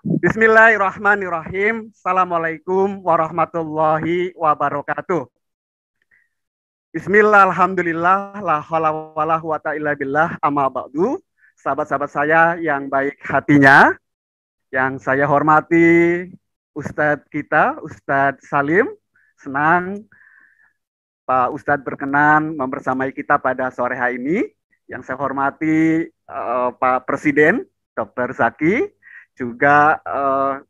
Bismillahirrahmanirrahim. Assalamualaikum warahmatullahi wabarakatuh. Bismillah, alhamdulillah, la haula wala quwata illa billah, amma ba'du. Sahabat-sahabat saya yang baik hatinya, yang saya hormati Ustadz kita, Ustadz Salim. Senang Pak Ustadz berkenan membersamai kita pada sore hari ini. Yang saya hormati Pak Presiden, Dr. Zaki, juga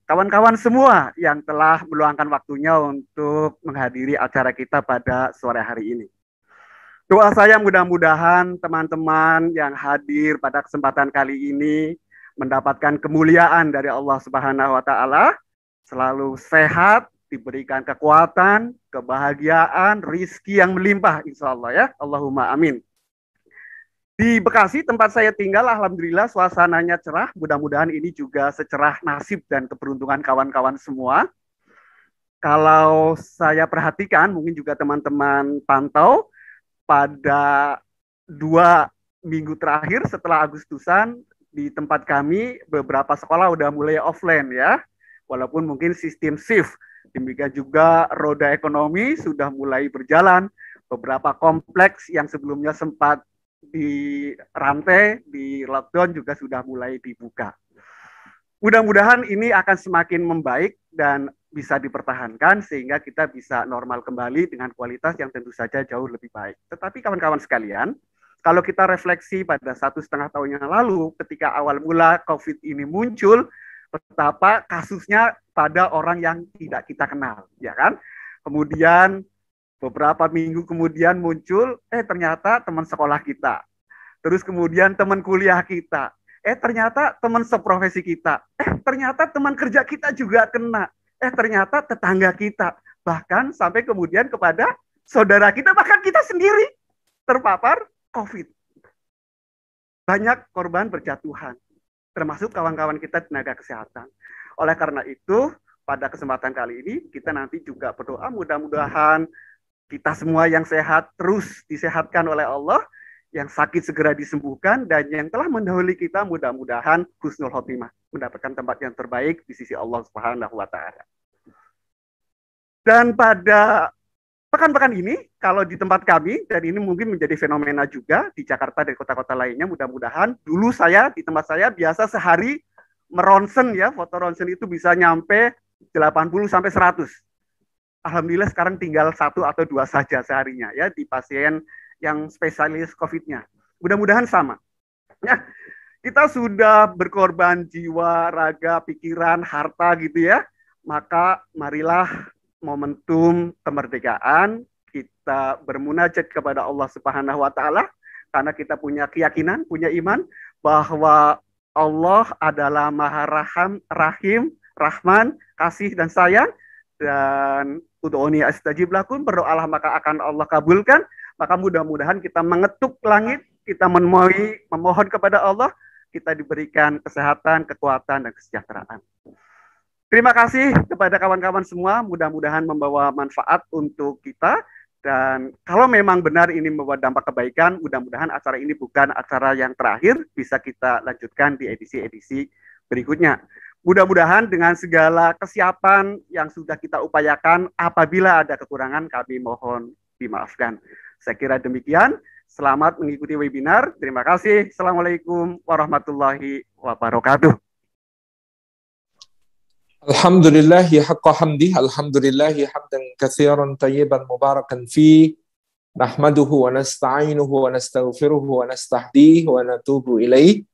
kawan-kawan semua yang telah meluangkan waktunya untuk menghadiri acara kita pada sore hari ini. Doa saya mudah-mudahan teman-teman yang hadir pada kesempatan kali ini mendapatkan kemuliaan dari Allah Subhanahu wa taala, selalu sehat, diberikan kekuatan, kebahagiaan, rizki yang melimpah insya Allah ya. Allahumma amin. Di Bekasi tempat saya tinggal, alhamdulillah suasananya cerah. Mudah-mudahan ini juga secerah nasib dan keberuntungan kawan-kawan semua. Kalau saya perhatikan, mungkin juga teman-teman pantau, pada 2 minggu terakhir setelah Agustusan, di tempat kami beberapa sekolah udah mulai offline ya. Walaupun mungkin sistem shift. Demikian juga roda ekonomi sudah mulai berjalan. Beberapa kompleks yang sebelumnya sempat di rantai, di lockdown juga sudah mulai dibuka. Mudah-mudahan ini akan semakin membaik dan bisa dipertahankan sehingga kita bisa normal kembali dengan kualitas yang tentu saja jauh lebih baik. Tetapi kawan-kawan sekalian, kalau kita refleksi pada 1,5 tahun yang lalu ketika awal mula COVID ini muncul, betapa kasusnya pada orang yang tidak kita kenal, ya kan? Kemudian beberapa minggu kemudian muncul, ternyata teman sekolah kita. Terus kemudian teman kuliah kita. Ternyata teman seprofesi kita. Ternyata teman kerja kita juga kena. Ternyata tetangga kita. Bahkan sampai kemudian kepada saudara kita, bahkan kita sendiri terpapar COVID. Banyak korban berjatuhan, termasuk kawan-kawan kita tenaga kesehatan. Oleh karena itu, pada kesempatan kali ini, kita nanti juga berdoa mudah-mudahan kita semua yang sehat terus disehatkan oleh Allah, yang sakit segera disembuhkan, dan yang telah mendahului kita mudah-mudahan husnul khotimah, mendapatkan tempat yang terbaik di sisi Allah Subhanahu wa taala. Dan pada pekan-pekan ini, kalau di tempat kami, dan ini mungkin menjadi fenomena juga di Jakarta dan kota-kota lainnya, mudah-mudahan dulu saya di tempat saya biasa sehari meronsen ya, foto ronsen itu bisa nyampe 80 sampai 100. Alhamdulillah sekarang tinggal 1 atau 2 saja seharinya ya di pasien yang spesialis COVID-nya. Mudah-mudahan sama. Ya, kita sudah berkorban jiwa, raga, pikiran, harta gitu ya. Maka marilah momentum kemerdekaan kita bermunajat kepada Allah Subhanahu wa taala karena kita punya keyakinan, punya iman bahwa Allah adalah Maha Rahim, Rahman, kasih dan sayang, dan ud'uni astajib lakum, berdoalah maka akan Allah kabulkan. Maka mudah-mudahan kita mengetuk langit, kita memohon kepada Allah, kita diberikan kesehatan, kekuatan, dan kesejahteraan. Terima kasih kepada kawan-kawan semua, mudah-mudahan membawa manfaat untuk kita. Dan kalau memang benar ini membawa dampak kebaikan, mudah-mudahan acara ini bukan acara yang terakhir, bisa kita lanjutkan di edisi-edisi berikutnya. Mudah-mudahan dengan segala kesiapan yang sudah kita upayakan, apabila ada kekurangan kami mohon dimaafkan. Saya kira demikian. Selamat mengikuti webinar. Terima kasih. Assalamualaikum warahmatullahi wabarakatuh. Alhamdulillahi haqqa hamdih, alhamdulillahi hamdan katsiran tayyiban mubarakan fi, nahmaduhu wa nasta'inuhu wa nastaghfiruhu wa nastahdihi wa natubu ilaih,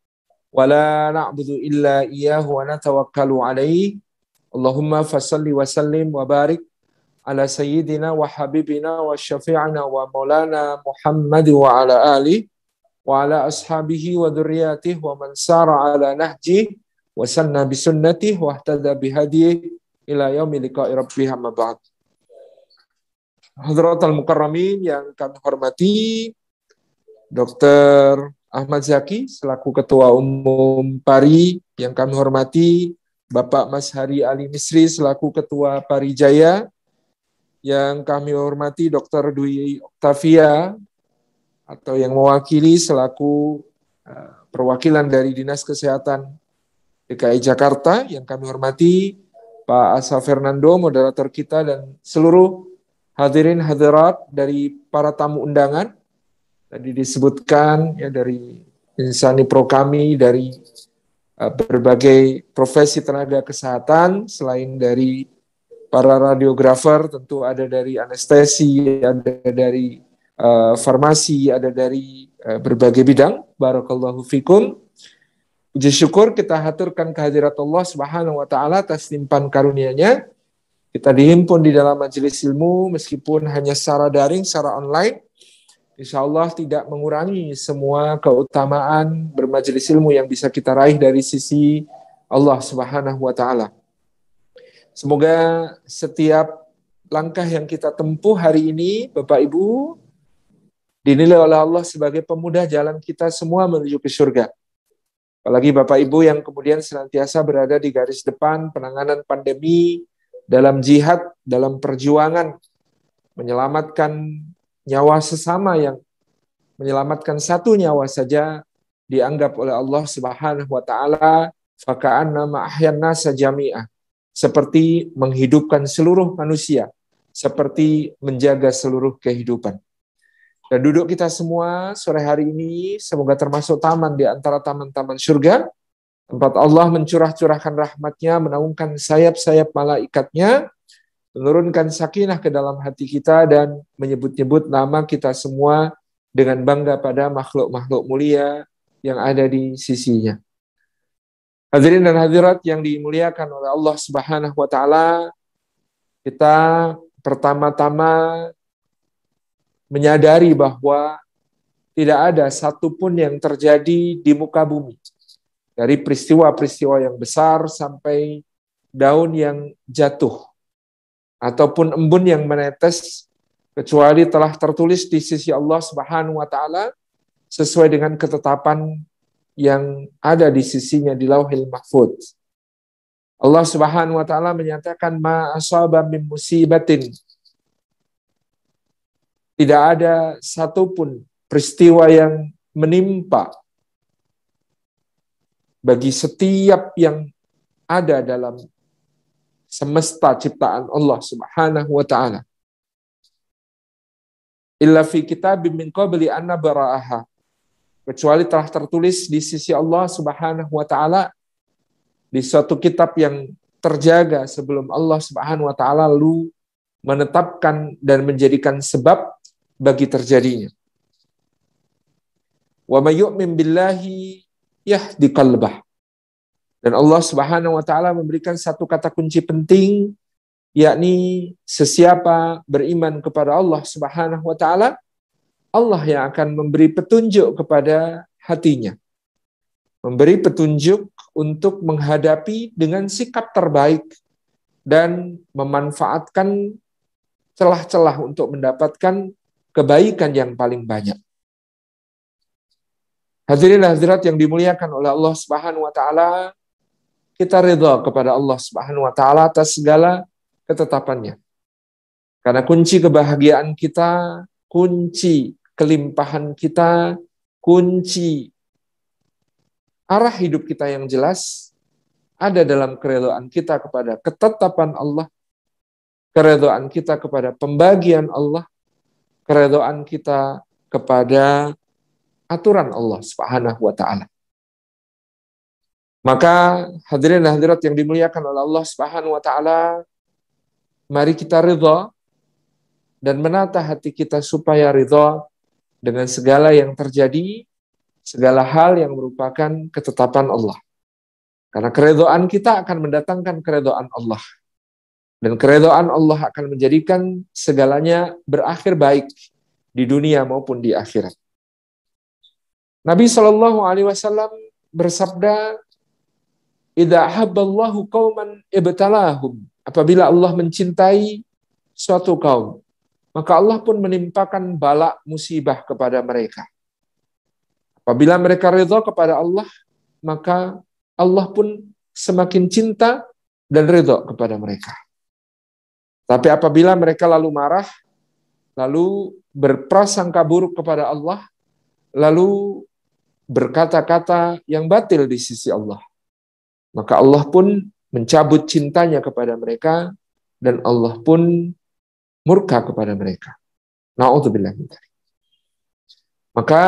wa la na'budu illa iyyahu wa natawakkalu alaih. Allahumma fasalli wa sallim wa barik ala sayyidina wa habibina wa syafi'ina wa maulana Muhammad wa ala alihi wa ala ashabihi wa dzurriyyatihi wa man sara ala nahjihi wa sanna bisunnatihi wa ihtada bihadihi ila yaumil liqa'i rabbih, amma ba'd. Hadratal mukarramin yang kami hormati, Dr. Ahmad Zaki selaku Ketua Umum PARI, yang kami hormati Bapak Mas Hari Ali Misri selaku Ketua PARI Jaya, yang kami hormati Dr. Dwi Oktavia atau yang mewakili selaku perwakilan dari Dinas Kesehatan DKI Jakarta yang kami hormati, Pak Asa Fernando, moderator kita, dan seluruh hadirin hadirat dari para tamu undangan. Tadi disebutkan ya dari Insani Pro kami, dari berbagai profesi tenaga kesehatan, selain dari para radiografer, tentu ada dari anestesi, ada dari farmasi, ada dari berbagai bidang. Barakallahu fikum. Puji syukur kita haturkan kehadirat Allah Subhanahu wa taala atas limpahan karunia-Nya. Kita dihimpun di dalam majelis ilmu meskipun hanya secara daring, secara online. Insya Allah tidak mengurangi semua keutamaan bermajelis ilmu yang bisa kita raih dari sisi Allah Subhanahu wa taala. Semoga setiap langkah yang kita tempuh hari ini, Bapak Ibu, dinilai oleh Allah sebagai pemudah jalan kita semua menuju ke surga. Apalagi Bapak Ibu yang kemudian senantiasa berada di garis depan penanganan pandemi, dalam jihad, dalam perjuangan, menyelamatkan nyawa sesama yang menyelamatkan satu nyawa saja dianggap oleh Allah Subhanahu wa taala faka'annama ahyan nasa jami'ah, seperti menghidupkan seluruh manusia, seperti menjaga seluruh kehidupan. Dan duduk kita semua sore hari ini semoga termasuk taman di antara taman-taman surga, tempat Allah mencurah-curahkan rahmat-Nya, menaungkan sayap-sayap malaikatnya, menurunkan sakinah ke dalam hati kita, dan menyebut-nyebut nama kita semua dengan bangga pada makhluk-makhluk mulia yang ada di sisinya. Hadirin dan hadirat yang dimuliakan oleh Allah Subhanahu wa taala, kita pertama-tama menyadari bahwa tidak ada satupun yang terjadi di muka bumi, dari peristiwa-peristiwa yang besar sampai daun yang jatuh ataupun embun yang menetes, kecuali telah tertulis di sisi Allah Subhanahu wa taala sesuai dengan ketetapan yang ada di sisinya di Lauhil Mahfudz. Allah Subhanahu wa taala menyatakan ma asaba min musibatin, tidak ada satupun peristiwa yang menimpa bagi setiap yang ada dalam semesta ciptaan Allah Subhanahu wa taala illa fi kitabim min qabli an nabra'aha, kecuali telah tertulis di sisi Allah Subhanahu wa taala di suatu kitab yang terjaga sebelum Allah Subhanahu wa taala lalu menetapkan dan menjadikan sebab bagi terjadinya. Wa may yu'min billahi yahdi qalbah. Dan Allah Subhanahu wa taala memberikan satu kata kunci penting, yakni sesiapa beriman kepada Allah Subhanahu wa taala, Allah yang akan memberi petunjuk kepada hatinya. Memberi petunjuk untuk menghadapi dengan sikap terbaik dan memanfaatkan celah-celah untuk mendapatkan kebaikan yang paling banyak. Hadirin hadirat yang dimuliakan oleh Allah Subhanahu wa taala, kita ridha kepada Allah Subhanahu wa taala atas segala ketetapannya. Karena kunci kebahagiaan kita, kunci kelimpahan kita, kunci arah hidup kita yang jelas ada dalam keridhaan kita kepada ketetapan Allah, keridhaan kita kepada pembagian Allah, keridhaan kita kepada aturan Allah Subhanahu wa taala. Maka hadirin dan hadirat yang dimuliakan oleh Allah Subhanahu wa taala, mari kita ridha dan menata hati kita supaya ridha dengan segala yang terjadi, segala hal yang merupakan ketetapan Allah. Karena keridhaan kita akan mendatangkan keridhaan Allah. Dan keridhaan Allah akan menjadikan segalanya berakhir baik di dunia maupun di akhirat. Nabi SAW bersabda, "Idza ahabballahu qauman ibtalahum." Apabila Allah mencintai suatu kaum, maka Allah pun menimpakan bala musibah kepada mereka. Apabila mereka ridha kepada Allah, maka Allah pun semakin cinta dan ridha kepada mereka. Tapi apabila mereka lalu marah, lalu berprasangka buruk kepada Allah, lalu berkata-kata yang batil di sisi Allah, Maka Allah pun mencabut cintanya kepada mereka dan Allah pun murka kepada mereka. Na'udzubillah min dzalik. Maka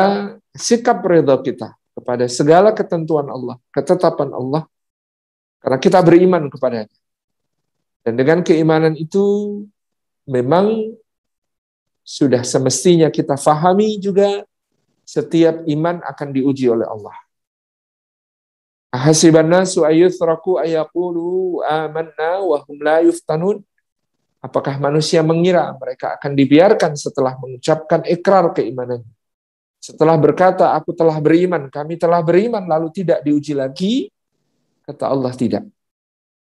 sikap ridha kita kepada segala ketentuan Allah, ketetapan Allah, karena kita beriman kepadanya. Dan dengan keimanan itu memang sudah semestinya kita fahami juga setiap iman akan diuji oleh Allah. Ahasiban nasu ayyutraku ayaqulu amanna wa hum la yuftanun. Apakah manusia mengira mereka akan dibiarkan setelah mengucapkan ikrar keimanannya? Setelah berkata, aku telah beriman, kami telah beriman, lalu tidak diuji lagi? Kata Allah, tidak.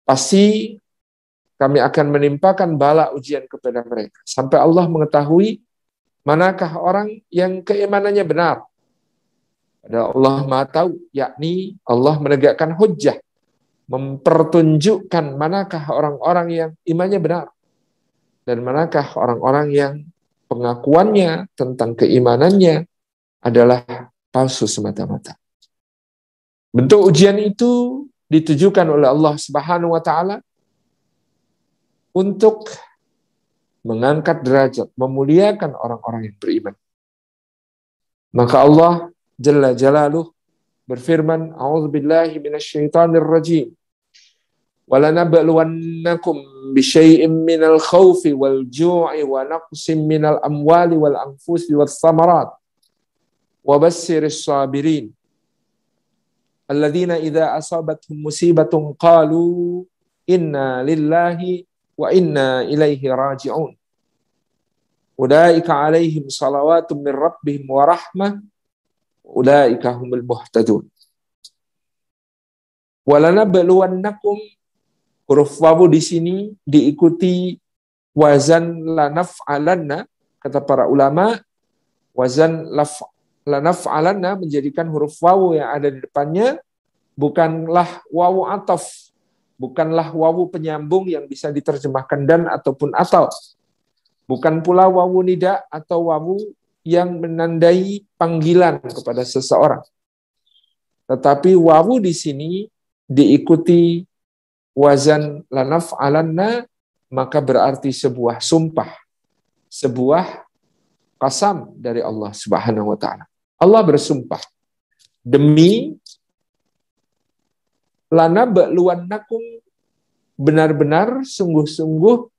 Pasti kami akan menimpakan bala ujian kepada mereka. Sampai Allah mengetahui manakah orang yang keimanannya benar. Padahal Allah Maha tahu, yakni Allah menegakkan hujjah, mempertunjukkan manakah orang-orang yang imannya benar. Dan manakah orang-orang yang pengakuannya tentang keimanannya adalah palsu semata-mata. Bentuk ujian itu ditujukan oleh Allah Subhanahu wa taala untuk mengangkat derajat, memuliakan orang-orang yang beriman. Maka Allah Jalla Jalaluh berfirman, A'udzubillahi minasyaitonir rajim. وَلَنَبْلُوَنَّكُمْ بِشَيْءٍ مِّنَ الْخَوْفِ وَالْجُوعِ وَنَقْصٍ مِّنَ الْأَمْوَالِ وَالْأَنفُسِ وَالثَّمَرَاتِ وَبَشِّرِ الصَّابِرِينَ الَّذِينَ إِذَا أَصَابَتْهُم مُّصِيبَةٌ قَالُوا إِنَّا لِلَّهِ وَإِنَّا إِلَيْهِ رَاجِعُونَ أُولَٰئِكَ عَلَيْهِمْ صَلَوَاتٌ مِّن رَّبِّهِمْ وَرَحْمَةٌ وَأُولَٰئِكَ هُمُ الْمُهْتَدُونَ وَلَنَبْلُوَنَّكُمْ. Huruf wawu di sini diikuti wazan lanaf'alanna, kata para ulama, wazan lanaf'alanna menjadikan huruf wawu yang ada di depannya bukanlah wawu ataf, bukanlah wawu penyambung yang bisa diterjemahkan dan ataupun atau, bukan pula wawu nida atau wawu yang menandai panggilan kepada seseorang. Tetapi wawu di sini diikuti wazan lanaf'alanna, maka berarti sebuah sumpah, sebuah qasam dari Allah Subhanahu wa taala. Allah bersumpah, demi lanabluwannakum, benar-benar sungguh-sungguh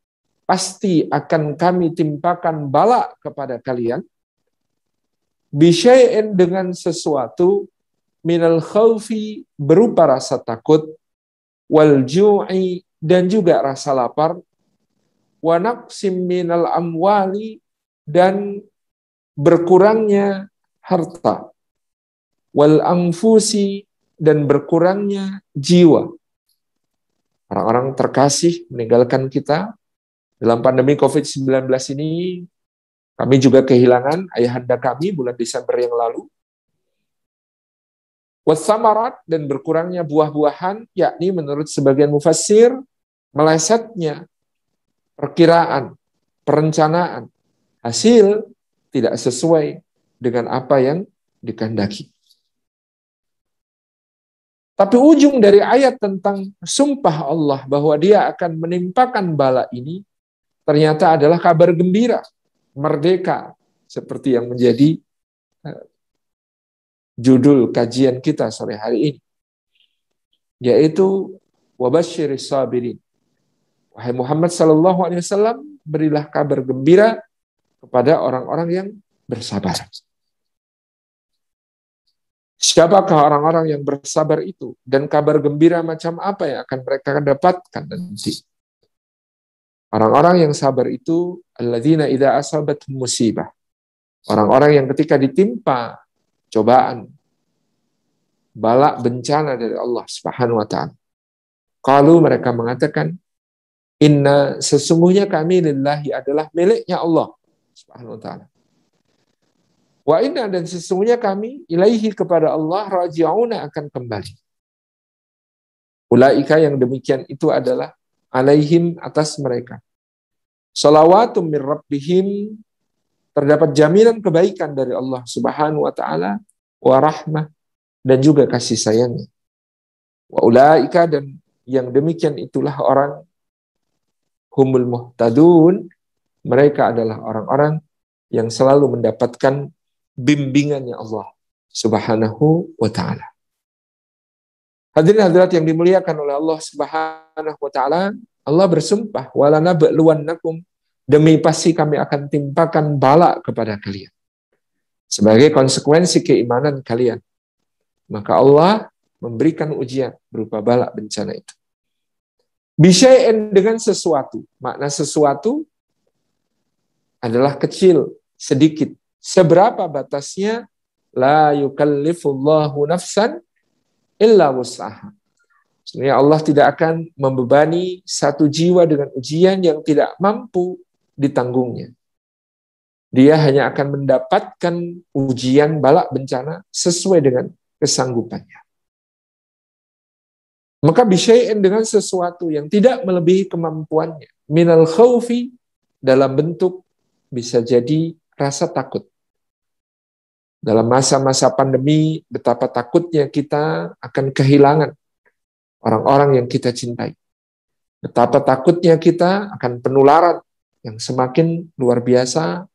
pasti akan kami timpakan bala kepada kalian, bisyai'in, dengan sesuatu, minal khaufi, berupa rasa takut, wal ju'i, dan juga rasa lapar, wa naqsim minal amwali, dan berkurangnya harta, wal anfusi, dan berkurangnya jiwa. Orang-orang terkasih meninggalkan kita dalam pandemi COVID-19 ini. Kami juga kehilangan ayahanda kami bulan Desember yang lalu. Wassamarat, dan berkurangnya buah-buahan, yakni menurut sebagian mufassir, melesetnya perkiraan, perencanaan, hasil tidak sesuai dengan apa yang dikehendaki. Tapi ujung dari ayat tentang sumpah Allah bahwa dia akan menimpakan bala ini ternyata adalah kabar gembira, merdeka, seperti yang menjadi judul kajian kita sore hari ini, yaitu wabasyiris sabirin. Wahai Muhammad sallallahu alaihi wasallam, berilah kabar gembira kepada orang-orang yang bersabar. Siapakah orang-orang yang bersabar itu, dan kabar gembira macam apa yang akan mereka dapatkan nanti? Orang-orang yang sabar itu alladzina idza asabathum musibah. Orang-orang yang ketika ditimpa cobaan, bala, bencana dari Allah Subhanahu wa taala, qalu, mereka mengatakan, inna, sesungguhnya kami lillahi, adalah miliknya Allah Subhanahu wa taala. Wa inna, dan sesungguhnya kami ilaihi, kepada Allah, raji'una, akan kembali. Ulaika, yang demikian itu adalah alaihim, atas mereka, salawatum min rabbihim, terdapat jaminan kebaikan dari Allah Subhanahu wa taala, wa rahmah, dan juga kasih sayangnya. Wa ulaika, dan yang demikian itulah orang humul muhtadun, mereka adalah orang-orang yang selalu mendapatkan bimbingannya Allah Subhanahu wa ta'ala. Hadirin hadirat yang dimuliakan oleh Allah Subhanahu wa ta'ala, Allah bersumpah, walanabluwannakum, demi pasti kami akan timpakan bala kepada kalian sebagai konsekuensi keimanan kalian. Maka Allah memberikan ujian berupa bala bencana itu. Bisyai'in, dengan sesuatu. Makna sesuatu adalah kecil, sedikit. Seberapa batasnya? La yukallifullahu nafsan illa wus'aha. Sebenarnya Allah tidak akan membebani satu jiwa dengan ujian yang tidak mampu ditanggungnya. Dia hanya akan mendapatkan ujian bala bencana sesuai dengan kesanggupannya. Maka bisyai'in, dengan sesuatu yang tidak melebihi kemampuannya. Minal khawfi, dalam bentuk bisa jadi rasa takut. Dalam masa-masa pandemi, betapa takutnya kita akan kehilangan orang-orang yang kita cintai. Betapa takutnya kita akan penularan yang semakin luar biasa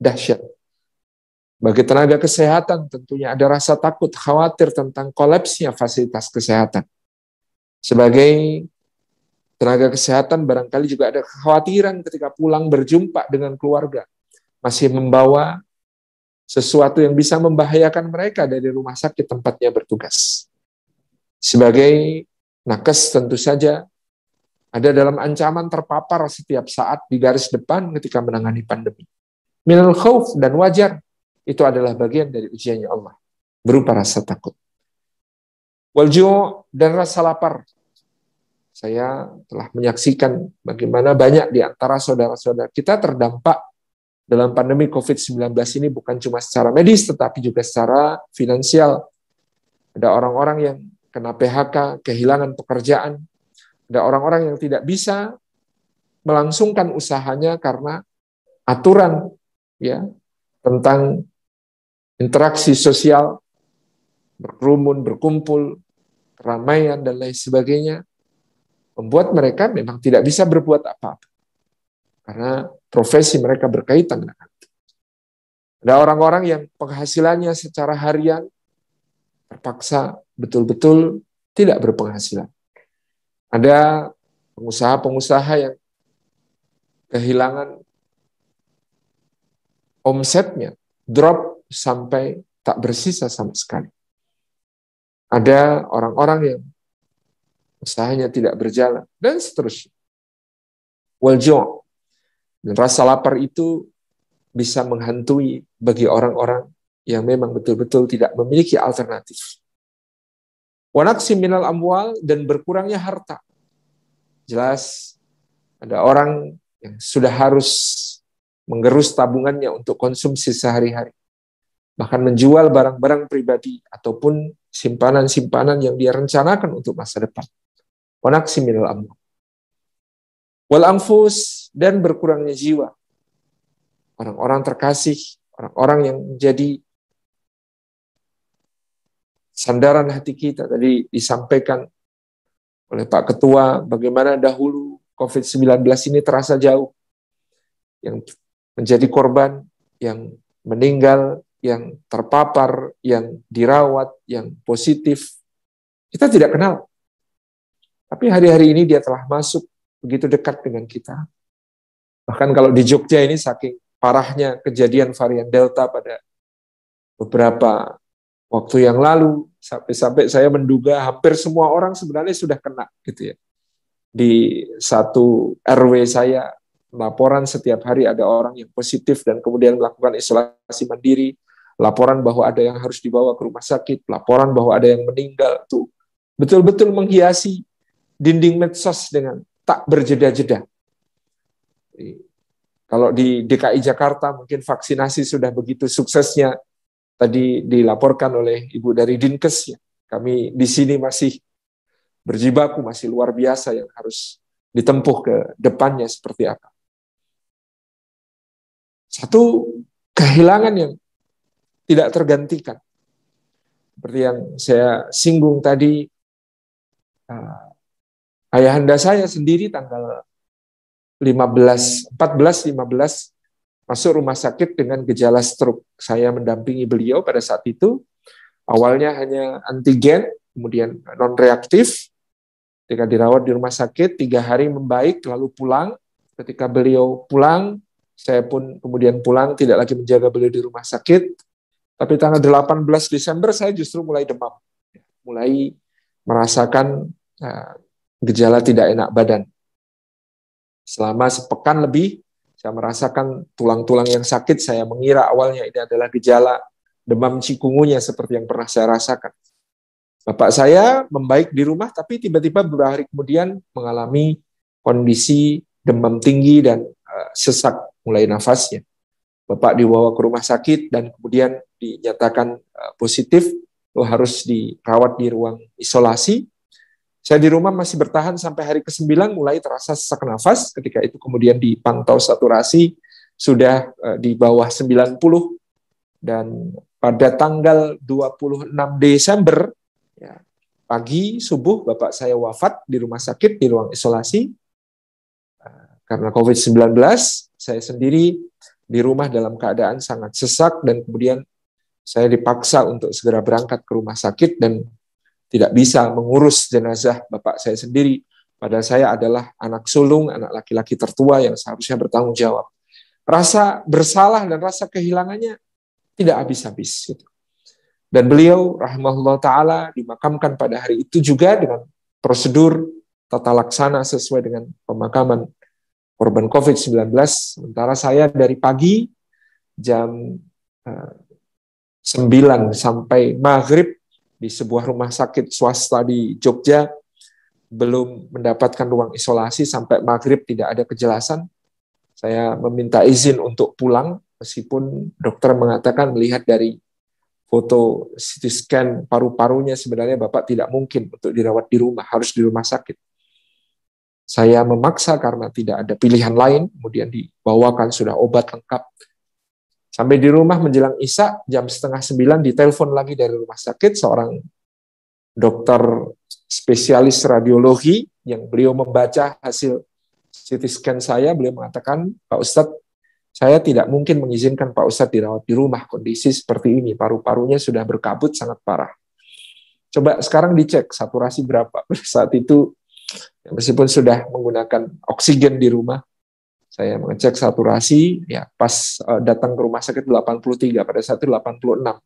dahsyat. Bagi tenaga kesehatan tentunya ada rasa takut, khawatir tentang kolapsnya fasilitas kesehatan. Sebagai tenaga kesehatan barangkali juga ada kekhawatiran ketika pulang berjumpa dengan keluarga, masih membawa sesuatu yang bisa membahayakan mereka dari rumah sakit tempatnya bertugas. Sebagai nakes tentu saja ada dalam ancaman terpapar setiap saat di garis depan ketika menangani pandemi. Minal khauf, dan wajar, itu adalah bagian dari ujiannya Allah, berupa rasa takut. Walju', dan rasa lapar. Saya telah menyaksikan bagaimana banyak di antara saudara-saudara kita terdampak dalam pandemi COVID-19 ini, bukan cuma secara medis, tetapi juga secara finansial. Ada orang-orang yang kena PHK, kehilangan pekerjaan. Ada orang-orang yang tidak bisa melangsungkan usahanya karena aturan ya tentang interaksi sosial, berkerumun, berkumpul, keramaian, dan lain sebagainya, membuat mereka memang tidak bisa berbuat apa-apa. Karena profesi mereka berkaitan dengan itu. Ada orang-orang yang penghasilannya secara harian terpaksa betul-betul tidak berpenghasilan. Ada pengusaha-pengusaha yang kehilangan omsetnya, drop sampai tak bersisa sama sekali. Ada orang-orang yang usahanya tidak berjalan, dan seterusnya. Walju', dan rasa lapar itu bisa menghantui bagi orang-orang yang memang betul-betul tidak memiliki alternatif. Wa naqsi minal amwal, dan berkurangnya harta. Jelas ada orang yang sudah harus menggerus tabungannya untuk konsumsi sehari-hari. Bahkan menjual barang-barang pribadi ataupun simpanan-simpanan yang dia rencanakan untuk masa depan. Wa naqsi minal amwal. Wal anfus, dan berkurangnya jiwa. Orang-orang terkasih, orang-orang yang menjadi sandaran hati kita. Tadi disampaikan oleh Pak Ketua bagaimana dahulu COVID-19 ini terasa jauh. Yang menjadi korban, yang meninggal, yang terpapar, yang dirawat, yang positif, kita tidak kenal. Tapi hari-hari ini dia telah masuk begitu dekat dengan kita. Bahkan kalau di Jogja ini saking parahnya kejadian varian Delta pada beberapa waktu yang lalu, sampai-sampai saya menduga hampir semua orang sebenarnya sudah kena gitu ya. Di satu RW saya, laporan setiap hari ada orang yang positif dan kemudian melakukan isolasi mandiri, laporan bahwa ada yang harus dibawa ke rumah sakit, laporan bahwa ada yang meninggal, tuh betul-betul menghiasi dinding medsos dengan tak berjeda-jeda. Kalau di DKI Jakarta mungkin vaksinasi sudah begitu suksesnya, tadi dilaporkan oleh Ibu dari Dinkes ya. Kami di sini masih berjibaku, masih luar biasa yang harus ditempuh ke depannya seperti apa. Satu kehilangan yang tidak tergantikan. Seperti yang saya singgung tadi, ayahanda saya sendiri tanggal 14, 15 masuk rumah sakit dengan gejala stroke. Saya mendampingi beliau pada saat itu. Awalnya hanya antigen, kemudian non-reaktif. Ketika dirawat di rumah sakit, 3 hari membaik, lalu pulang. Ketika beliau pulang, saya pun kemudian pulang, tidak lagi menjaga beliau di rumah sakit. Tapi tanggal 18 Desember saya justru mulai demam. Mulai merasakan gejala tidak enak badan. Selama sepekan lebih, saya merasakan tulang-tulang yang sakit. Saya mengira awalnya ini adalah gejala demam cikungunya seperti yang pernah saya rasakan. Bapak saya membaik di rumah, tapi tiba-tiba beberapa hari kemudian mengalami kondisi demam tinggi dan sesak mulai nafasnya. Bapak dibawa ke rumah sakit dan kemudian dinyatakan positif, harus dirawat di ruang isolasi. Saya di rumah masih bertahan sampai hari ke-9, mulai terasa sesak nafas. Ketika itu kemudian dipantau saturasi, sudah di bawah 90. Dan pada tanggal 26 Desember, ya, pagi, subuh, bapak saya wafat di rumah sakit, di ruang isolasi. Karena COVID-19, saya sendiri di rumah dalam keadaan sangat sesak, dan kemudian saya dipaksa untuk segera berangkat ke rumah sakit, dan tidak bisa mengurus jenazah bapak saya sendiri. Padahal saya adalah anak sulung, anak laki-laki tertua yang seharusnya bertanggung jawab. Rasa bersalah dan rasa kehilangannya tidak habis-habis. Dan beliau, rahimahullah ta'ala, dimakamkan pada hari itu juga dengan prosedur tata laksana sesuai dengan pemakaman korban COVID-19. Sementara saya dari pagi, jam 9 sampai maghrib, di sebuah rumah sakit swasta di Jogja, belum mendapatkan ruang isolasi sampai maghrib, tidak ada kejelasan. Saya meminta izin untuk pulang, meskipun dokter mengatakan melihat dari foto CT scan paru-parunya sebenarnya Bapak tidak mungkin untuk dirawat di rumah, harus di rumah sakit. Saya memaksa karena tidak ada pilihan lain, kemudian dibawakan sudah obat lengkap. Sampai di rumah menjelang Isya, jam 8:30 ditelepon lagi dari rumah sakit, seorang dokter spesialis radiologi yang beliau membaca hasil CT scan saya. Beliau mengatakan, Pak Ustadz, saya tidak mungkin mengizinkan Pak Ustadz dirawat di rumah, kondisi seperti ini, paru-parunya sudah berkabut sangat parah. Coba sekarang dicek saturasi berapa. Saat itu, meskipun sudah menggunakan oksigen di rumah, saya mengecek saturasi, ya pas datang ke rumah sakit 83, pada saat itu 86.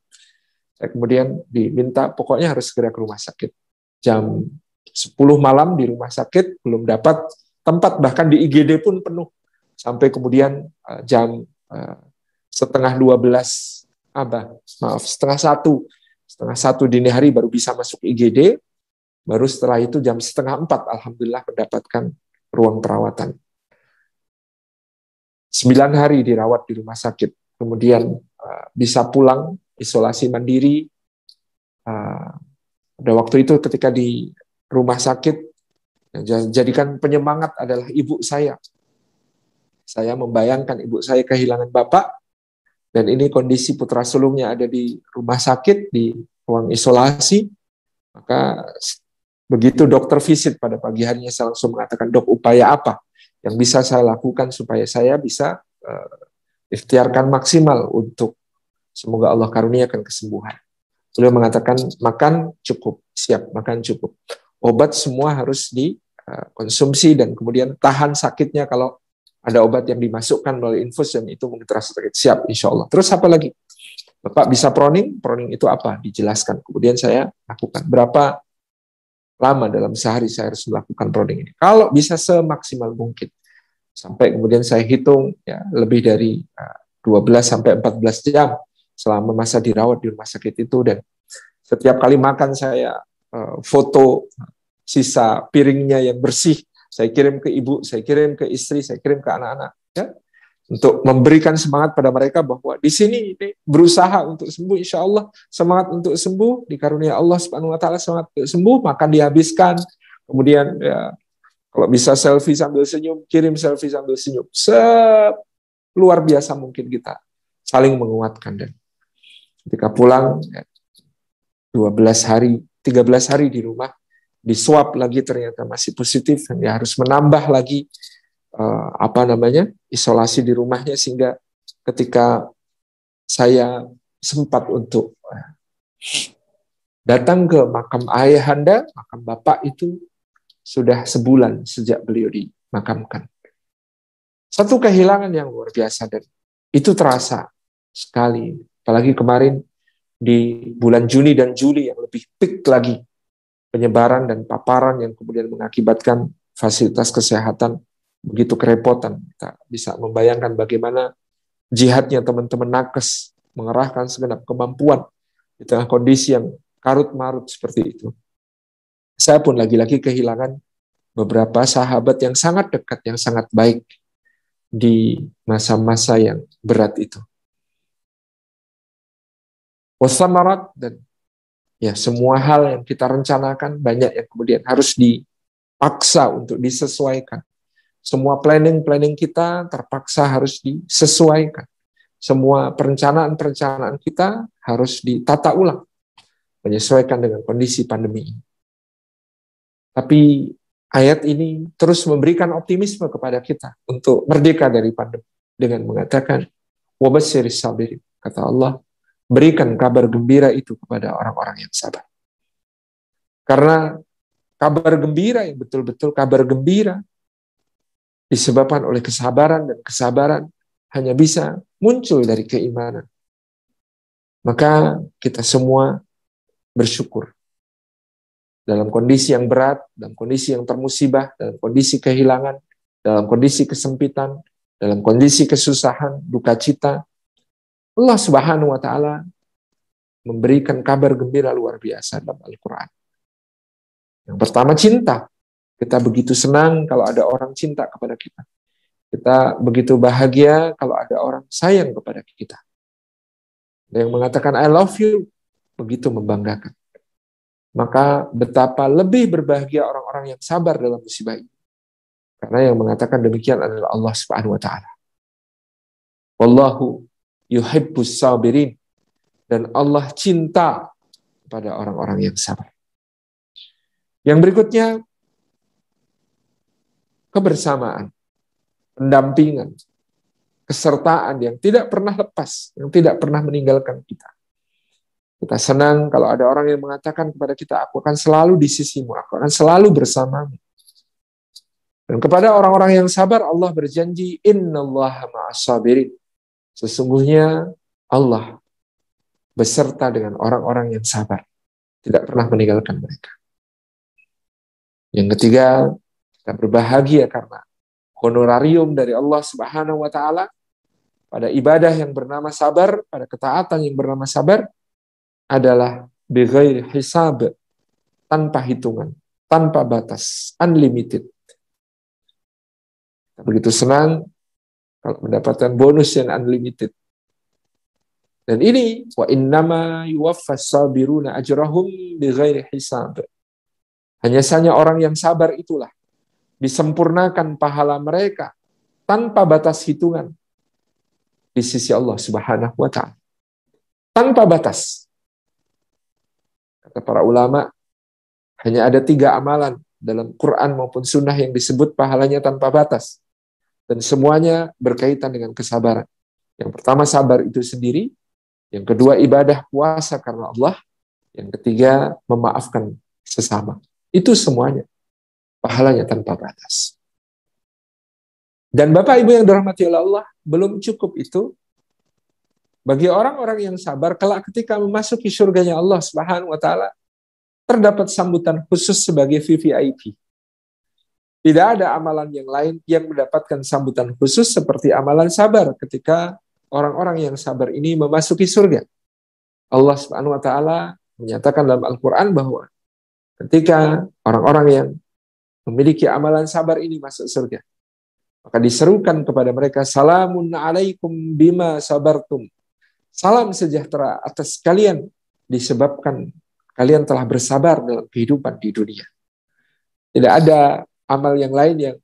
Saya kemudian diminta, pokoknya harus segera ke rumah sakit. Jam 10 malam di rumah sakit, belum dapat tempat, bahkan di IGD pun penuh. Sampai kemudian jam setengah 1 dini hari baru bisa masuk IGD, baru setelah itu jam setengah 4, alhamdulillah mendapatkan ruang perawatan. 9 hari dirawat di rumah sakit, kemudian bisa pulang, isolasi mandiri. Pada waktu itu ketika di rumah sakit, jadikan penyemangat adalah ibu saya. Saya membayangkan ibu saya kehilangan bapak, dan ini kondisi putra sulungnya ada di rumah sakit, di ruang isolasi. Maka begitu dokter visit pada pagi harinya, saya langsung mengatakan, Dok, upaya apa yang bisa saya lakukan supaya saya bisa ikhtiarkan maksimal untuk semoga Allah karuniakan kesembuhan. Beliau mengatakan, makan cukup, siap, makan cukup. Obat semua harus dikonsumsi dan kemudian tahan sakitnya kalau ada obat yang dimasukkan melalui infus dan itu mungkin terasa sakit. Siap, insya Allah. Terus apa lagi? Bapak bisa proning? Proning itu apa? Dijelaskan. Kemudian saya lakukan. Berapa lama dalam sehari saya harus melakukan proning ini? Kalau bisa semaksimal mungkin. Sampai kemudian saya hitung ya lebih dari 12 sampai 14 jam selama masa dirawat di rumah sakit itu, dan setiap kali makan saya foto sisa piringnya yang bersih, saya kirim ke ibu, saya kirim ke istri, saya kirim ke anak-anak, ya, untuk memberikan semangat pada mereka bahwa di sini ini berusaha untuk sembuh, insya Allah semangat untuk sembuh, dikarunia Allah Subhanahu Wa Taala semangat untuk sembuh, makan dihabiskan, kemudian ya, kalau bisa selfie sambil senyum, kirim selfie sambil senyum. Luar biasa mungkin kita saling menguatkan. Dan ketika pulang, 13 hari di rumah, di swab lagi ternyata masih positif, dan dia harus menambah lagi isolasi di rumahnya, sehingga ketika saya sempat untuk datang ke makam ayahanda, makam bapak itu sudah sebulan sejak beliau dimakamkan. Satu kehilangan yang luar biasa, dan itu terasa sekali. Apalagi kemarin di bulan Juni dan Juli yang lebih peak lagi penyebaran dan paparan yang kemudian mengakibatkan fasilitas kesehatan begitu kerepotan. Kita bisa membayangkan bagaimana jihadnya teman-teman nakes mengerahkan segenap kemampuan di tengah kondisi yang karut-marut seperti itu. Saya pun lagi-lagi kehilangan beberapa sahabat yang sangat dekat, yang sangat baik di masa-masa yang berat itu. Wasamarat, dan ya semua hal yang kita rencanakan banyak yang kemudian harus dipaksa untuk disesuaikan. Semua planning kita terpaksa harus disesuaikan. Semua perencanaan kita harus ditata ulang, menyesuaikan dengan kondisi pandemi ini. Tapi ayat ini terus memberikan optimisme kepada kita untuk merdeka dari pandemi dengan mengatakan wabasyiris sabirin, kata Allah, berikan kabar gembira itu kepada orang-orang yang sabar. Karena kabar gembira yang betul-betul kabar gembira disebabkan oleh kesabaran, dan kesabaran hanya bisa muncul dari keimanan. Maka kita semua bersyukur dalam kondisi yang berat, dalam kondisi yang termusibah, dalam kondisi kehilangan, dalam kondisi kesempitan, dalam kondisi kesusahan, duka cita, Allah Subhanahu wa Ta'ala memberikan kabar gembira luar biasa dalam Al-Quran. Yang pertama, cinta. Kita begitu senang kalau ada orang cinta kepada kita. Kita begitu bahagia kalau ada orang sayang kepada kita. Ada yang mengatakan I love you, begitu membanggakan. Maka betapa lebih berbahagia orang-orang yang sabar dalam musibah ini. Karena yang mengatakan demikian adalah Allah Subhanahu wa Ta'ala. Wallahu yuhibbus sabirin, dan Allah cinta kepada orang-orang yang sabar. Yang berikutnya, kebersamaan, pendampingan, kesertaan yang tidak pernah lepas, yang tidak pernah meninggalkan kita. Kita senang kalau ada orang yang mengatakan kepada kita, aku akan selalu di sisimu, aku akan selalu bersamamu. Dan kepada orang-orang yang sabar, Allah berjanji, innallaha ma'as sabirin. Sesungguhnya Allah beserta dengan orang-orang yang sabar, tidak pernah meninggalkan mereka. Yang ketiga, kita berbahagia karena honorarium dari Allah Subhanahu wa Ta'ala pada ibadah yang bernama sabar, pada ketaatan yang bernama sabar adalah bighairi hisab, tanpa hitungan, tanpa batas, unlimited. Kita begitu senang kalau mendapatkan bonus yang unlimited. Dan ini wa innama yuwaffas sabiruna ajrahum bighairi hisab. Hanya saja orang yang sabar itulah disempurnakan pahala mereka tanpa batas hitungan di sisi Allah Subhanahu wa Ta'ala. Tanpa batas. Kata para ulama, hanya ada 3 amalan dalam Quran maupun Sunnah yang disebut pahalanya tanpa batas. Dan semuanya berkaitan dengan kesabaran. Yang pertama, sabar itu sendiri. Yang kedua, ibadah puasa karena Allah. Yang ketiga, memaafkan sesama. Itu semuanya pahalanya tanpa batas. Dan Bapak Ibu yang dirahmati oleh Allah, belum cukup itu. Bagi orang-orang yang sabar, kelak ketika memasuki surganya Allah Subhanahu wa Ta'ala, terdapat sambutan khusus sebagai VVIP. Tidak ada amalan yang lain yang mendapatkan sambutan khusus seperti amalan sabar ketika orang-orang yang sabar ini memasuki surga. Allah Subhanahu wa Ta'ala menyatakan dalam Al-Quran bahwa ketika orang-orang yang memiliki amalan sabar ini masuk surga, maka diserukan kepada mereka, salamun alaikum bima sabartum. Salam sejahtera atas kalian disebabkan kalian telah bersabar dalam kehidupan di dunia. Tidak ada amal yang lain yang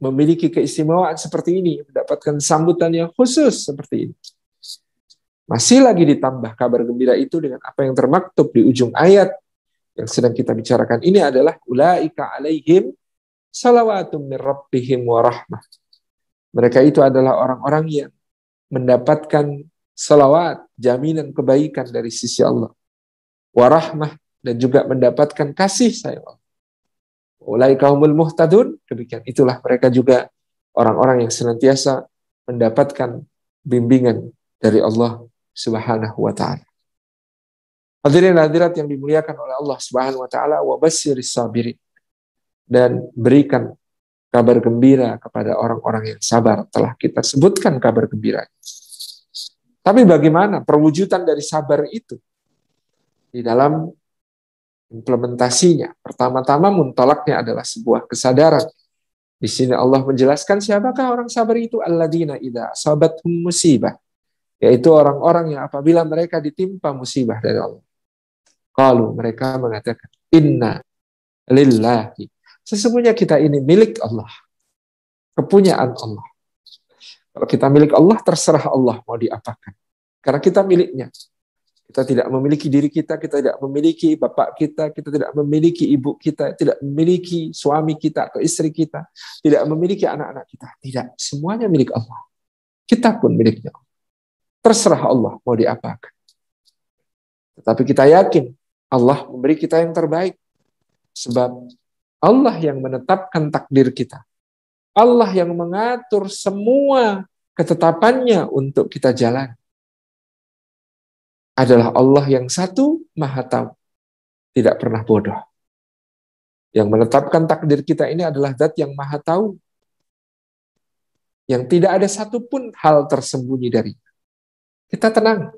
memiliki keistimewaan seperti ini, mendapatkan sambutan yang khusus seperti ini. Masih lagi ditambah kabar gembira itu dengan apa yang termaktub di ujung ayat, yang sedang kita bicarakan ini adalah ulaika alaihim salawatum min rabbihim wa rahmah. Mereka itu adalah orang-orang yang mendapatkan salawat, jaminan kebaikan dari sisi Allah. Wa rahmah, dan juga mendapatkan kasih sayang Allah. Ulaika humul muhtadun, demikian itulah mereka juga orang-orang yang senantiasa mendapatkan bimbingan dari Allah Subhanahu wa taala. Hadirin hadirat yang dimuliakan oleh Allah Subhanahu wa taala, wa basyiris sabirin, dan berikan kabar gembira kepada orang-orang yang sabar. Telah kita sebutkan kabar gembira. Tapi bagaimana perwujudan dari sabar itu di dalam implementasinya? Pertama-tama muntolaknya adalah sebuah kesadaran. Di sini Allah menjelaskan siapakah orang sabar itu, alladzina idza asabathum musibah, yaitu orang-orang yang apabila mereka ditimpa musibah dari Allah, qalu, mereka mengatakan, inna lillahi, sesungguhnya kita ini milik Allah, kepunyaan Allah. Kalau kita milik Allah, terserah Allah mau diapakan, karena kita miliknya. Kita tidak memiliki diri kita tidak memiliki bapak kita tidak memiliki ibu kita, tidak memiliki suami kita atau istri kita, tidak memiliki anak-anak kita. Tidak, semuanya milik Allah. Kita pun miliknya. Terserah Allah mau diapakan. Tetapi kita yakin Allah memberi kita yang terbaik. Sebab Allah yang menetapkan takdir kita. Allah yang mengatur semua ketetapannya untuk kita jalan. Adalah Allah yang satu, maha tahu, tidak pernah bodoh. Yang menetapkan takdir kita ini adalah Zat yang maha tahu, yang tidak ada satupun hal tersembunyi dari. Kita tenang.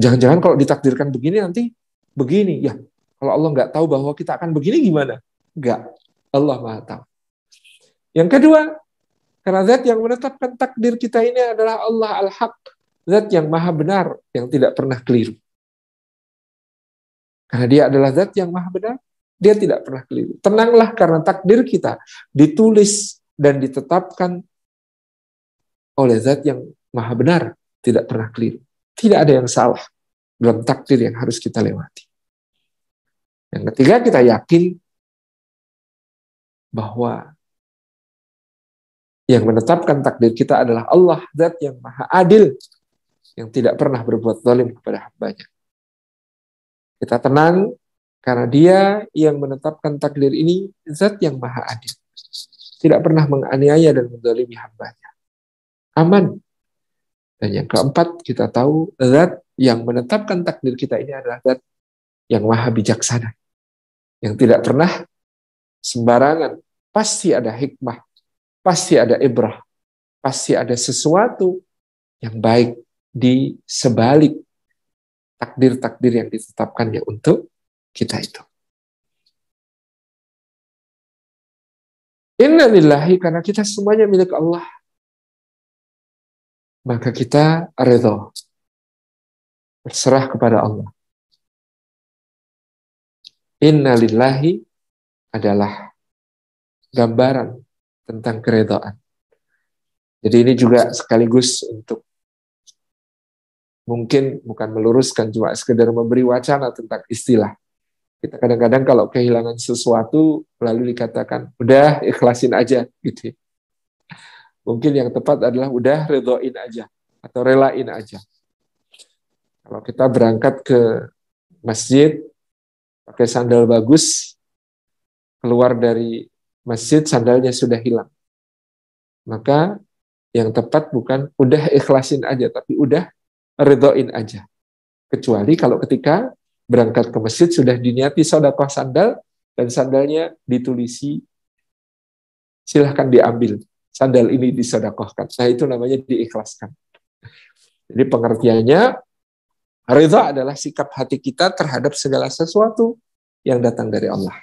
Jangan-jangan kalau ditakdirkan begini nanti begini. Ya, kalau Allah nggak tahu bahwa kita akan begini gimana? Enggak. Allah maha tahu. Yang kedua, karena Zat yang menetapkan takdir kita ini adalah Allah Al-Haq, Zat yang maha benar, yang tidak pernah keliru. Karena dia adalah Zat yang maha benar, dia tidak pernah keliru. Tenanglah karena takdir kita ditulis dan ditetapkan oleh Zat yang maha benar, tidak pernah keliru. Tidak ada yang salah dalam takdir yang harus kita lewati. Yang ketiga, kita yakin bahwa yang menetapkan takdir kita adalah Allah, Zat yang maha adil, yang tidak pernah berbuat zalim kepada hambanya. Kita tenang karena dia yang menetapkan takdir ini, Zat yang maha adil, tidak pernah menganiaya dan menzalimi hambanya. Aman. Dan yang keempat, kita tahu Zat yang menetapkan takdir kita ini adalah Zat yang maha bijaksana, yang tidak pernah sembarangan. Pasti ada hikmah, pasti ada ibrah, pasti ada sesuatu yang baik di sebalik takdir-takdir yang ditetapkannya untuk kita itu. Inna lillahi, karena kita semuanya milik Allah, maka kita ridha, berserah kepada Allah. Inna lillahi adalah gambaran tentang keridhaan. Jadi ini juga sekaligus untuk mungkin bukan meluruskan, cuma sekedar memberi wacana tentang istilah. Kita kadang-kadang kalau kehilangan sesuatu lalu dikatakan, udah ikhlasin aja gitu. Mungkin yang tepat adalah udah ridhoin aja atau relain aja. Kalau kita berangkat ke masjid pakai sandal bagus, keluar dari masjid sandalnya sudah hilang. Maka yang tepat bukan udah ikhlasin aja, tapi udah ridhoin aja. Kecuali kalau ketika berangkat ke masjid sudah diniati sedekah sandal dan sandalnya ditulisi silahkan diambil, sandal ini disedekahkan. Nah, itu namanya diikhlaskan. Jadi pengertiannya, ridha adalah sikap hati kita terhadap segala sesuatu yang datang dari Allah.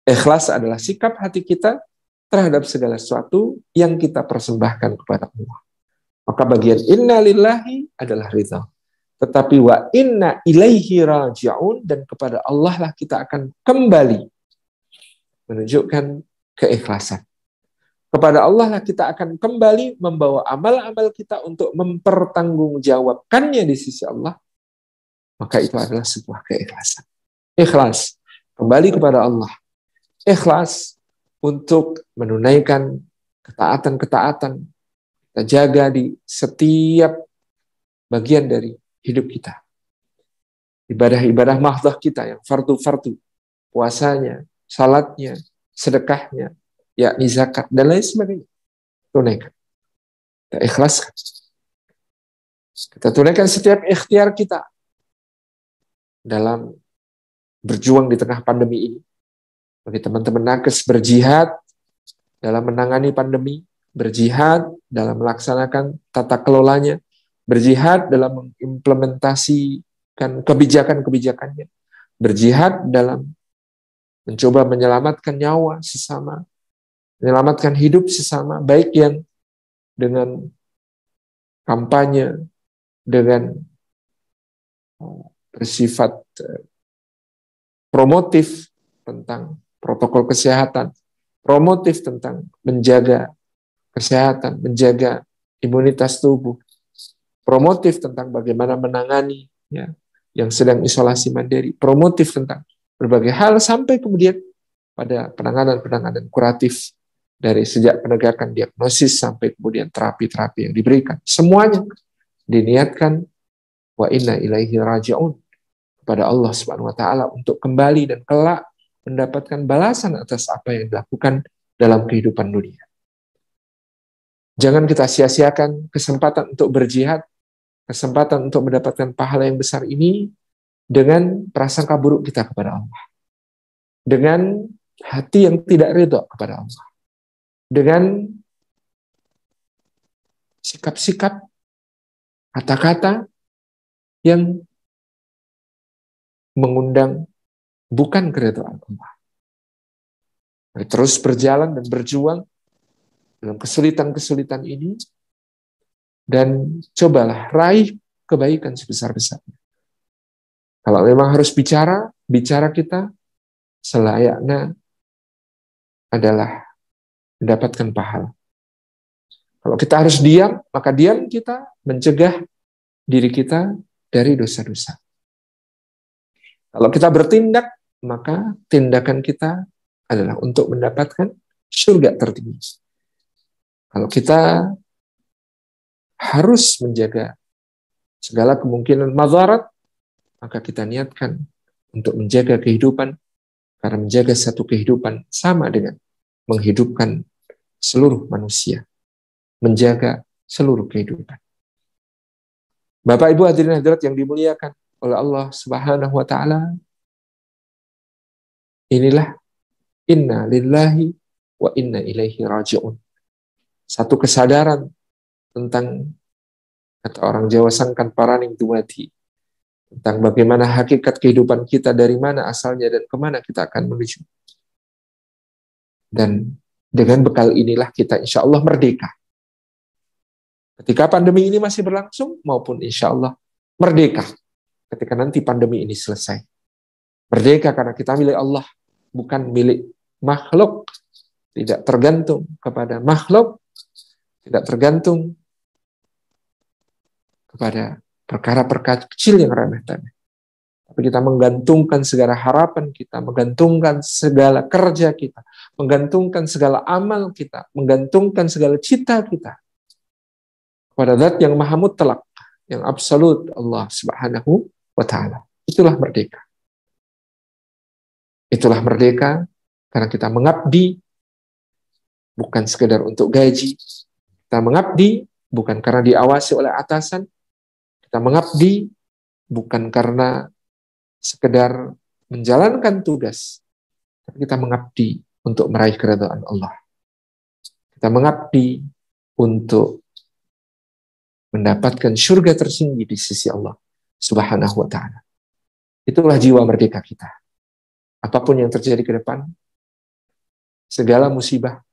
Ikhlas adalah sikap hati kita terhadap segala sesuatu yang kita persembahkan kepada Allah. Maka bagian inna lillahi adalah ridha. Tetapi wa inna ilaihi raji'un, dan kepada Allah lah kita akan kembali, menunjukkan keikhlasan. Kepada Allah lah kita akan kembali membawa amal-amal kita untuk mempertanggungjawabkannya di sisi Allah. Maka itu adalah sebuah keikhlasan. Ikhlas kembali kepada Allah. Ikhlas untuk menunaikan ketaatan-ketaatan. Kita jaga di setiap bagian dari hidup kita. Ibadah-ibadah mahdoh kita yang fardu-fardu. Puasanya, salatnya, sedekahnya, yakni zakat, dan lain sebagainya. Tunaikan. Kita ikhlaskan. Kita tunaikan setiap ikhtiar kita dalam berjuang di tengah pandemi ini. Bagi teman-teman nakes berjihad dalam menangani pandemi, berjihad dalam melaksanakan tata kelolanya, berjihad dalam mengimplementasikan kebijakan-kebijakannya, berjihad dalam mencoba menyelamatkan nyawa sesama, menyelamatkan hidup sesama, baik yang dengan kampanye, dengan bersifat promotif tentang protokol kesehatan, promotif tentang menjaga kesehatan, menjaga imunitas tubuh, promotif tentang bagaimana menangani ya, yang sedang isolasi mandiri, promotif tentang berbagai hal, sampai kemudian pada penanganan-penanganan kuratif dari sejak penegakan diagnosis sampai kemudian terapi-terapi yang diberikan. Semuanya diniatkan wa inna ilaihi raji'un, kepada Allah Subhanahu wa taala untuk kembali dan kelak mendapatkan balasan atas apa yang dilakukan dalam kehidupan dunia. Jangan kita sia-siakan kesempatan untuk berjihad, kesempatan untuk mendapatkan pahala yang besar ini dengan prasangka buruk kita kepada Allah. Dengan hati yang tidak ridha kepada Allah. Dengan sikap-sikap, kata-kata yang mengundang bukan keridhaan Allah. Terus berjalan dan berjuang dalam kesulitan-kesulitan ini, dan cobalah raih kebaikan sebesar-besarnya. Kalau memang harus bicara, bicara kita selayaknya adalah mendapatkan pahala. Kalau kita harus diam, maka diam kita mencegah diri kita dari dosa-dosa. Kalau kita bertindak, maka tindakan kita adalah untuk mendapatkan surga tertinggi. Kalau kita harus menjaga segala kemungkinan madarat, maka kita niatkan untuk menjaga kehidupan, karena menjaga satu kehidupan sama dengan menghidupkan seluruh manusia, menjaga seluruh kehidupan. Bapak Ibu hadirin hadirat yang dimuliakan oleh Allah Subhanahu wa taala, inilah inna lillahi wa inna ilaihi raji'un. Satu kesadaran tentang, kata orang Jawa, sangkan paraning dumati, tentang bagaimana hakikat kehidupan kita, dari mana asalnya dan kemana kita akan menuju. Dan dengan bekal inilah kita insya Allah merdeka. Ketika pandemi ini masih berlangsung, maupun insya Allah merdeka ketika nanti pandemi ini selesai. Merdeka karena kita milik Allah, bukan milik makhluk. Tidak tergantung kepada makhluk, tidak tergantung kepada perkara-perkara kecil yang remeh-temeh. Tapi kita menggantungkan segala harapan kita, menggantungkan segala kerja kita, menggantungkan segala amal kita, menggantungkan segala cita kita kepada Zat yang Maha Mutlak, yang absolut, Allah Subhanahu wa taala. Itulah merdeka. Itulah merdeka karena kita mengabdi bukan sekedar untuk gaji. Kita mengabdi bukan karena diawasi oleh atasan. Kita mengabdi bukan karena sekedar menjalankan tugas. Tapi kita mengabdi untuk meraih keridhaan Allah. Kita mengabdi untuk mendapatkan surga tertinggi di sisi Allah Subhanahu wa taala. Itulah jiwa merdeka kita. Apapun yang terjadi ke depan, segala musibah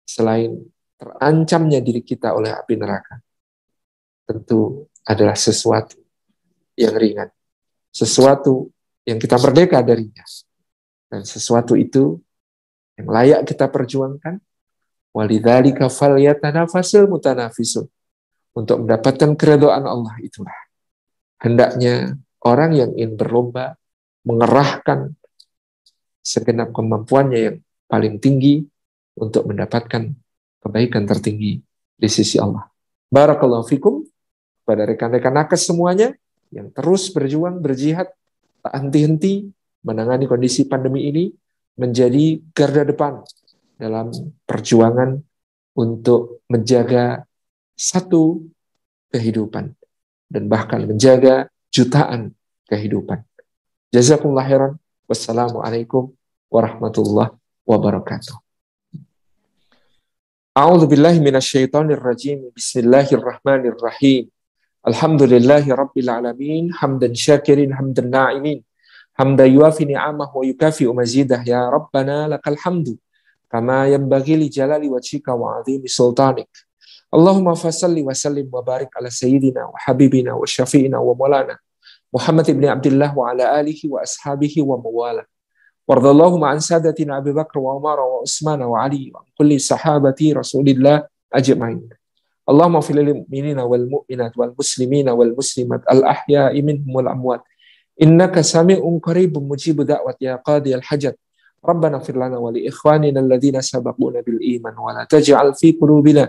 selain terancamnya diri kita oleh api neraka, tentu adalah sesuatu yang ringan, sesuatu yang kita merdeka darinya, dan sesuatu itu yang layak kita perjuangkan. Walidzalika falyatanafasul mutanafisun. Untuk mendapatkan keridhaan Allah itulah hendaknya orang yang ingin berlomba mengerahkan segenap kemampuannya yang paling tinggi untuk mendapatkan kebaikan tertinggi di sisi Allah. Barakallahu fikum pada rekan-rekan nakes semuanya yang terus berjuang, berjihad, tak henti-henti menangani kondisi pandemi ini, menjadi garda depan dalam perjuangan untuk menjaga satu kehidupan dan bahkan menjaga jutaan kehidupan. Jazakumullah khairan. Wassalamualaikum warahmatullahi wabarakatuh. A'udzu billahi minasyaitonir rajim. Bismillahirrahmanirrahim. Alhamdulillahi rabbil alamin, hamdan syakirin hamdan na'imin. Hamda yuafi ni'amah wa yukafi'u mazidah. Ya Rabbana lakal hamdu kama yanbaghi li jalali wajhika wa 'azimi sultanik. Allahumma fasalli wa sallim wa barik ala sayyidina wa habibina wa syafi'ina wa maulana Muhammad ibn Abdullah wa ala alihi wa ashabihi wa mawala. Wardallahumma an sadatina Abi Bakr wa Umar wa Utsman wa Ali wa kulli sahabati Rasulillah ajma'in. Allahumma fil lil mu'minina wal mu'minat wal muslimina wal muslimat al ahya'i minhum wal amwat. Innaka sami'un qaribun mujibud da'wat ya qadiyal hajat. Rabbana fir lana wa li ikhwanina alladhina sabaquna bil iman wa la taj'al fi qulubina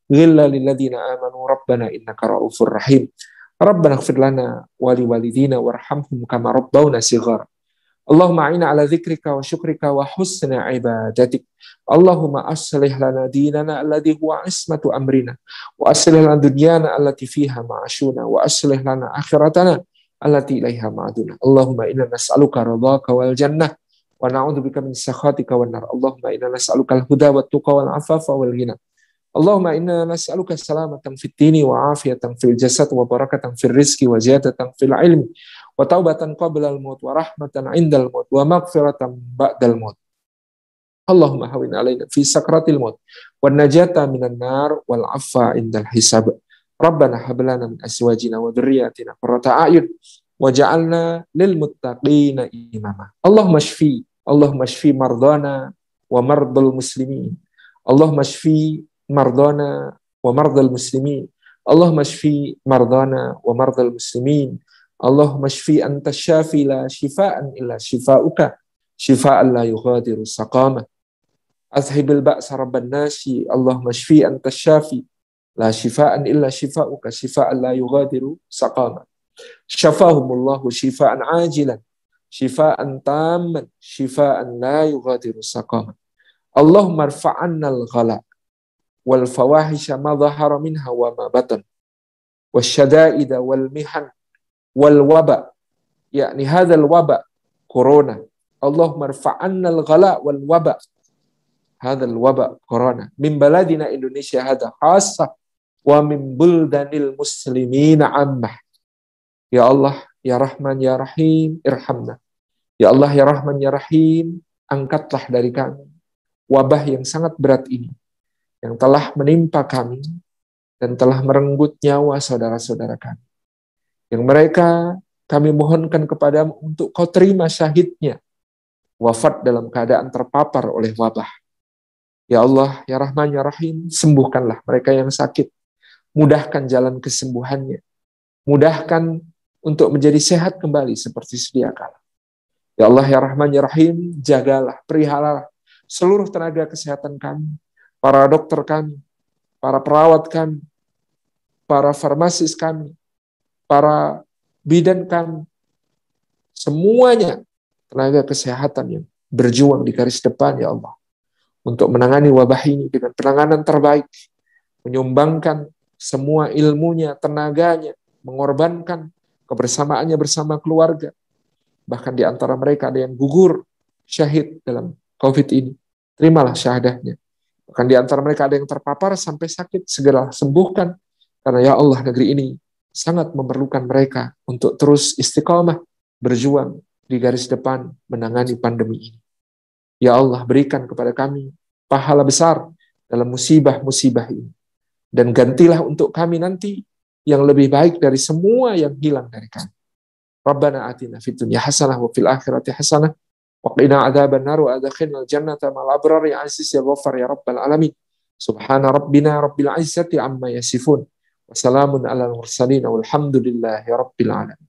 ghillan lil ladzina amanu rabbana innaka ra'ufur rahim. Rabbana ighfir lana wa li walidina warhamhum kama rabbawna shighara. Allahumma a'inna ala dzikrika wa syukrika wa husni ibadatik. Allahumma aslih lana dinana alladhi huwa ismatu amrina wa aslih lana dunyana allati fiha ma'ashuna wa aslih lana akhiratana allati ilaiha ma'aduna. Allahumma inna nas'aluka ridhaka wal jannah wa na'udzubika min sakhatika wan nar. Allahumma inna nas'aluka al-huda wat tuqa wal afafa wal ghina. Allahumma inna nas'aluka salamatan fid dini wa afiyatan fil jasad wa barakatan fil rizqi wa ziyadatan fil ilmi wa taubatan qabla al-maut wa rahmatan 'indal maut wa maghfiratan ba'dal maut. Allahumma hawin 'alaina fi sakratil maut wan najata minan nar wal 'afwa 'indal hisab. Rabbana hab lana min azwajina wa dhurriyyatina qurrata a'yun waj'alna lil muttaqina imama. Allahumma shfi mardana wa mardal muslimin. Allahumma shfi mardana wa mardal muslimin. Allahumma shfi mardana wa mardal muslimin. Allahumma shfi anta syafi la shifaan illa shifauka shifaan la yughadiru saqama. Azhibil ba'sa rabban nasi. Allahumma shfi anta syafi la shifaan illa shifauka shifaan la yughadiru saqama. Syafahumullahu shifaan ajilan shifaan tamman shifaan la yughadiru saqama. Allahumma rfa'anna al-ghala wal fawahisha ma dhahara minha wa ma batan wasyada'ida wal mihan wal waba, yakni hadzal waba corona. Allahumma rfa'anna al-ghala wal waba, hadzal waba corona min baladina Indonesia hadza khassah wa min buldanil muslimina ammah. Ya Allah, ya Rahman, ya Rahim, irhamna. Ya Allah, ya Rahman, ya Rahim, angkatlah dari kami wabah yang sangat berat ini yang telah menimpa kami dan telah merenggut nyawa saudara-saudara kami. Yang mereka kami mohonkan kepadamu untuk kau terima syahidnya, wafat dalam keadaan terpapar oleh wabah. Ya Allah, ya Rahman, ya Rahim, sembuhkanlah mereka yang sakit. Mudahkan jalan kesembuhannya. Mudahkan untuk menjadi sehat kembali seperti sedia kala. Ya Allah, ya Rahman, ya Rahim, jagalah, perihalalah seluruh tenaga kesehatan kami, para dokter kami, para perawat kami, para farmasis kami, para bidan kami, semuanya tenaga kesehatan yang berjuang di garis depan, ya Allah, untuk menangani wabah ini dengan penanganan terbaik, menyumbangkan semua ilmunya, tenaganya, mengorbankan kebersamaannya bersama keluarga. Bahkan di antara mereka ada yang gugur syahid dalam COVID ini. Terimalah syahadahnya. Bahkan di antara mereka ada yang terpapar sampai sakit, segera sembuhkan. Karena ya Allah, negeri ini sangat memerlukan mereka untuk terus istiqamah, berjuang di garis depan menangani pandemi ini. Ya Allah, berikan kepada kami pahala besar dalam musibah-musibah ini. Dan gantilah untuk kami nanti yang lebih baik dari semua yang hilang dari kami. Rabbana atina fid dunya hasanah wa fil akhirati hasanah wa qina adzabannar wa adkhilnal jannata ma'al abrar ya aziz ya ghaffar ya rabbal alamin. Subhana rabbina rabbil izzati amma yasifun. Wassalamun alal mursalin walhamdulillahi rabbil alamin.